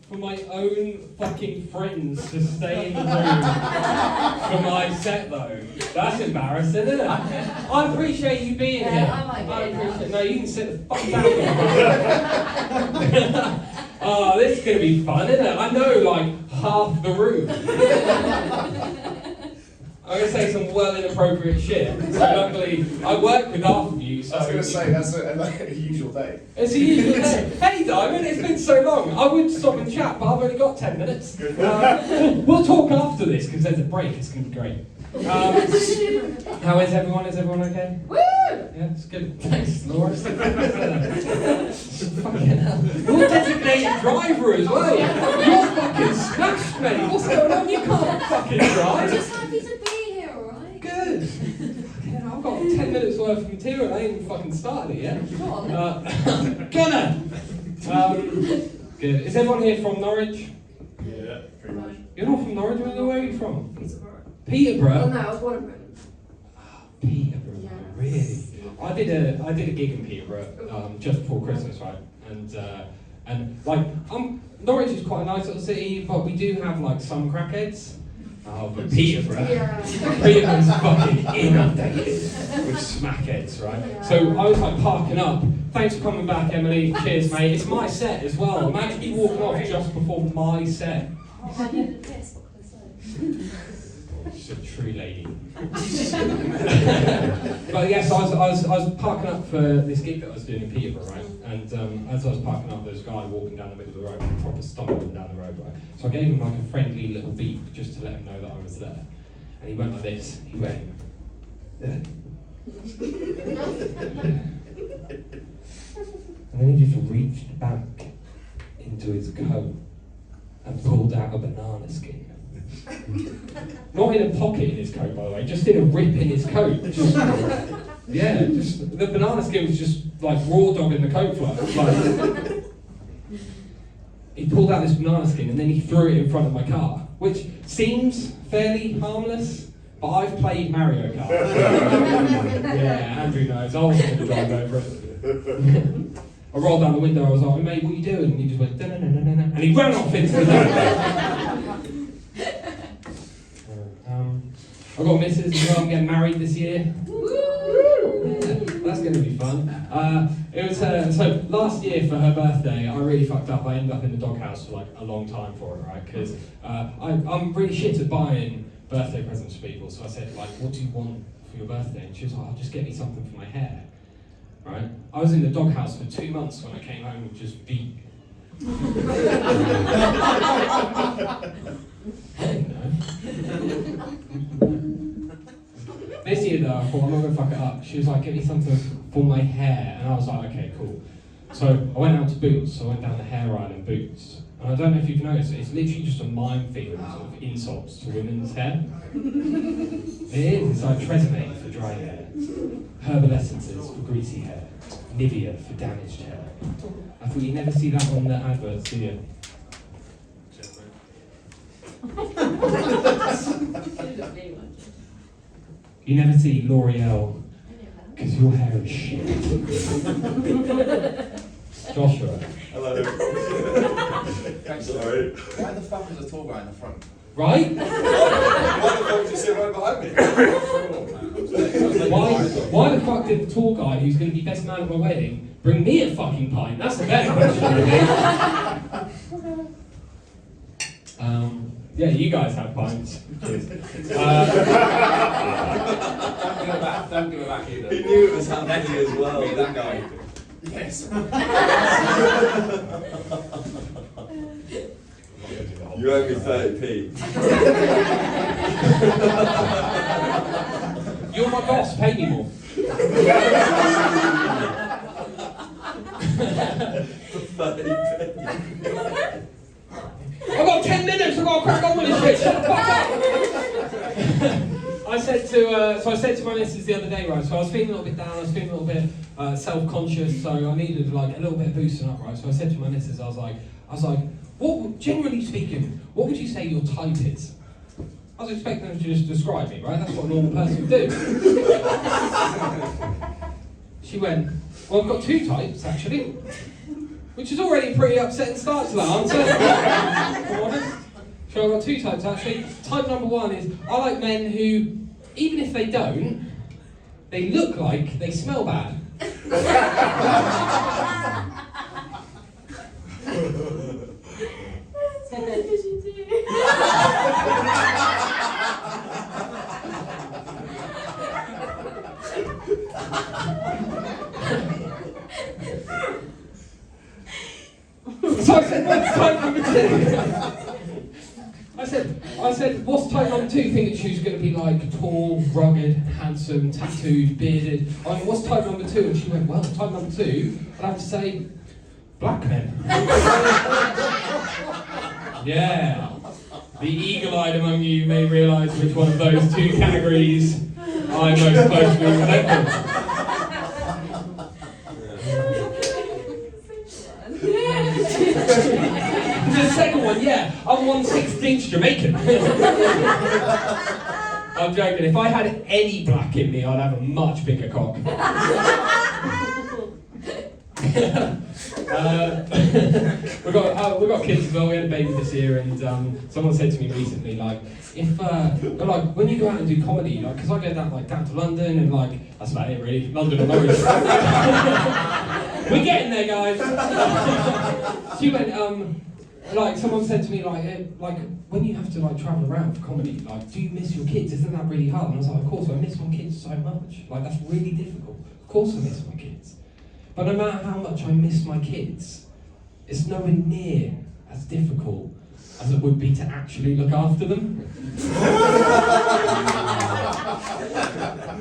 for my own fucking friends to stay in the room for my set though. That's embarrassing, isn't it? I appreciate you being here. I appreciate. No, you can sit the fuck down. Oh, this is going to be fun, isn't it? I know like half the room. I'm going to say some well inappropriate shit. So luckily, I work with half of you. So I was going to say, that's a usual day. It's a usual day. Hey Diamond, it's been so long. I would stop and chat, but I've only got 10 minutes. We'll talk after this, because there's a break. It's going to be great. How is everyone? Is everyone okay? Woo! Yeah, it's good. Thanks, Laura. Fucking hell. You're a designated driver as well. You're fucking smashed, mate. What's going on? You can't fucking drive. I'm just happy to be here, alright? Good. Fucking hell, I've got 10 minutes worth of material. I ain't even fucking started it yet. Go on. Gunner! Good. Is everyone here from Norwich? Yeah, pretty much. You're not from Norwich, where are you from? Peterborough. Peterborough? Oh no, I was born in Britain. Peterborough, Yeah. really? I did a gig in Peterborough just before Christmas, right? And like Norwich is quite a nice little city, but we do have like some crackheads. Oh, but Peterborough, Yeah. Peterborough's fucking inundated with smackheads, right? Yeah. So I was like parking up. Thanks for coming back, Emily. Cheers, mate. It's my set as well. Imagine you walking off just before my set. Oh, I needed this. What can I say? She's a true lady. But yes, I was parking up for this gig that I was doing in Peterborough, right? And as I was parking up, there was a guy walking down the middle of the road, proper stumbling down the road, right? So I gave him like a friendly little beep just to let him know that I was there. And he went like this. He went, yeah. And then he just reached back into his coat and pulled out a banana skin. Not in a pocket in his coat, by the way, just in a rip in his coat. Just the banana skin was just like raw dog in the coat float. Like, he pulled out this banana skin and then he threw it in front of my car, which seems fairly harmless, but I've played Mario Kart. Yeah, Andrew knows, I wasn't going to drive over it. I rolled down the window, I was like, mate, what are you doing? And he just went, da-na-na-na-na-na, and he ran off into the night. I've got a missus as well, I'm getting married this year. Yeah, that's going to be fun. It was so last year for her birthday, I really fucked up. I ended up in the doghouse for like a long time for it, right? Because I'm really shit at buying birthday presents for people. So I said, like, what do you want for your birthday? And she was like, oh, just get me something for my hair. Right? I was in the doghouse for 2 months when I came home and just beat. I didn't know. This year though, I thought I'm not going to fuck it up. She was like, get me something for my hair. And I was like, okay, cool. So I went out to Boots, so I went down the hair aisle in Boots. And I don't know if you've noticed, it's literally just a minefield of insults to women's hair. It is, it's like Tresemme for dry hair, herbal essences for greasy hair, Nivea for damaged hair. I thought you'd never see that on the adverts, do you? You never see L'Oreal, because your hair is shit. Joshua. Hello. Thanks. Sorry. Why the fuck is a tall guy in the front? Right? Why the fuck did you sit right behind me? Why the fuck did the tall guy, who's going to be best man at my wedding, bring me a fucking pint? That's a better question, I think. Yeah, you guys have pints. Don't give it back either. He knew it was happening as well. Be that guy. Yes. You owe me 30p. You're my boss, pay me more. I've got 10 minutes, I've got to crack on with this shit, shut the fuck up! I said to my missus the other day, right, so I was feeling a little bit down, I was feeling a little bit self-conscious, so I needed like a little bit of boosting up, right, so I said to my missus, I was like, what, generally speaking, what would you say your type is? I was expecting them to just describe me, right, that's what a normal person would do. She went, well, I've got 2 types, actually. which is already a pretty upsetting start to that answer. If I'm honest. So I've got two types actually. Type number one is, I like men who, even if they don't, they look like they smell bad. So I said, what's type number two? I said, what's type number two? Think she's going to be like tall, rugged, handsome, tattooed, bearded. I mean, what's type number two? And she went, well, type number two, I'd have to say, black men. Yeah. The eagle-eyed among you may realise which one of those two categories I most closely relate to. The second one, yeah, I'm 1/16 Jamaican. I'm joking. If I had any black in me, I'd have a much bigger cock. We've got kids as well. We had a baby this year, and someone said to me recently, like, if like when you go out and do comedy, like, because I go down to London, and like that's about it really, London and Norwich. We're getting there, guys. She went, like someone said to me, like when you have to like travel around for comedy, like, do you miss your kids? Isn't that really hard? And I was like, of course, I miss my kids so much. Like that's really difficult. Of course, I miss my kids. But no matter how much I miss my kids, it's nowhere near as difficult as it would be to actually look after them.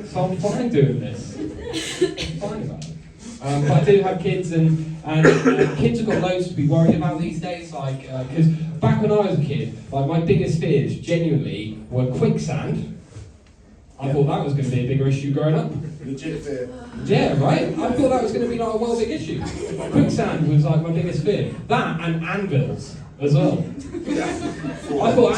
So I'm fine doing this. I'm fine about it. But I do have kids, and kids have got loads to be worried about these days. Like, because back when I was a kid, like my biggest fears genuinely were quicksand. I thought that was going to be a bigger issue growing up. Legit fear. Yeah, right? I thought that was going to be like a well big issue. Quicksand was like my biggest fear. That and anvils as well. I thought,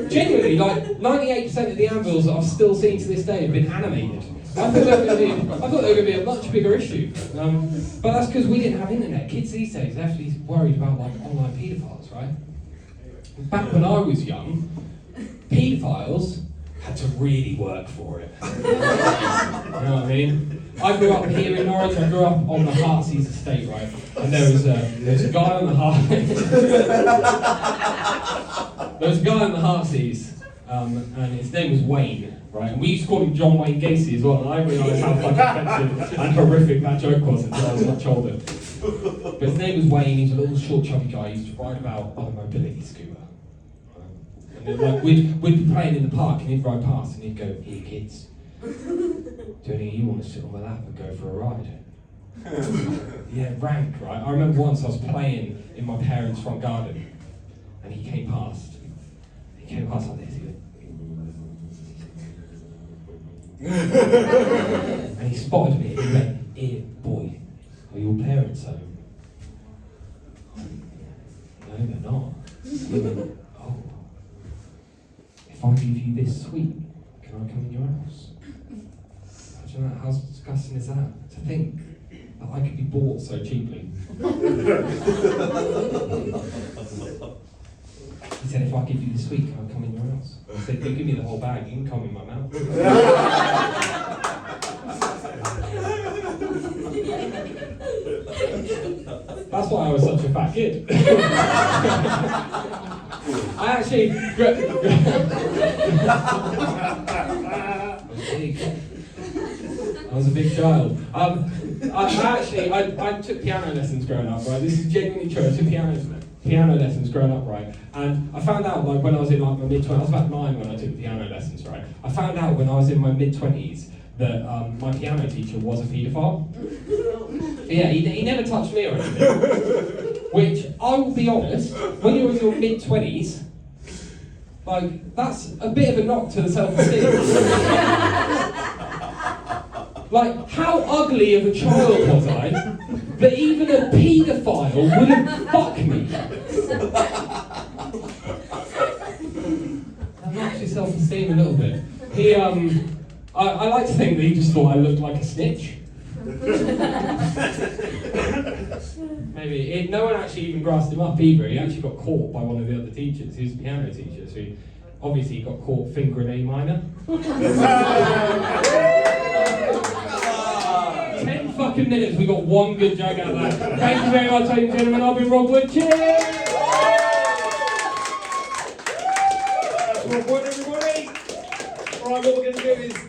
genuinely, like 98% of the anvils that I've still seen to this day have been animated. I thought they were going to be a much bigger issue. But that's because we didn't have internet. Kids these days are actually worried about like online paedophiles, right? Back when I was young, paedophiles had to really work for it. You know what I mean? I grew up here in Norwich. I grew up on the Heartsease estate, right? And there was a guy on the Heartsease, and his name was Wayne, right? And we used to call him John Wayne Gacy as well. And I realised how fucking offensive and horrific that joke was until I was much older. But his name was Wayne. He's a little short, chubby guy. He used to ride about on a mobility scooter. And then, like, we'd be playing in the park, and he'd ride past, and he'd go, "Here, kids. Do any of you want to sit on my lap and go for a ride?" Yeah, rank, right? I remember once I was playing in my parents' front garden, and he came past. He came past like this. He went, and he spotted me, and he went, "Here, boy, are your parents home?" "No, they're not." He went, "Oh, if I give you this sweet, can I come in your house?" Imagine that, how disgusting is that? To think that I could be bought so cheaply. He said, "If I give you this sweet, can I come in your house?" I said, "You give me the whole bag, you can come in my mouth." That's why I was such a fat kid. I actually... I was a big child. I took piano lessons growing up, right? This is genuinely true. I took piano lessons growing up, right? And I found out, like, when I was in like my mid-20s, I was about 9 when I took piano lessons, right? I found out when I was in my mid-20s that my piano teacher was a paedophile. Yeah, he never touched me or anything. Which, I will be honest, when you're in your mid-20s, like, that's a bit of a knock to the self-esteem. Like, how ugly of a child was I that even a paedophile wouldn't fuck me? That knocks your self-esteem a little bit. I like to think that he just thought I looked like a snitch. Maybe. No one actually even grassed him up either. He actually got caught by one of the other teachers. He was a piano teacher, so he obviously got caught fingering A minor. 10 fucking minutes, we got one good joke out of that. Thank you very much, ladies and gentlemen. I've been Rob Wood. Cheers! That's Rob Wood, everybody. Alright, what we're going to do is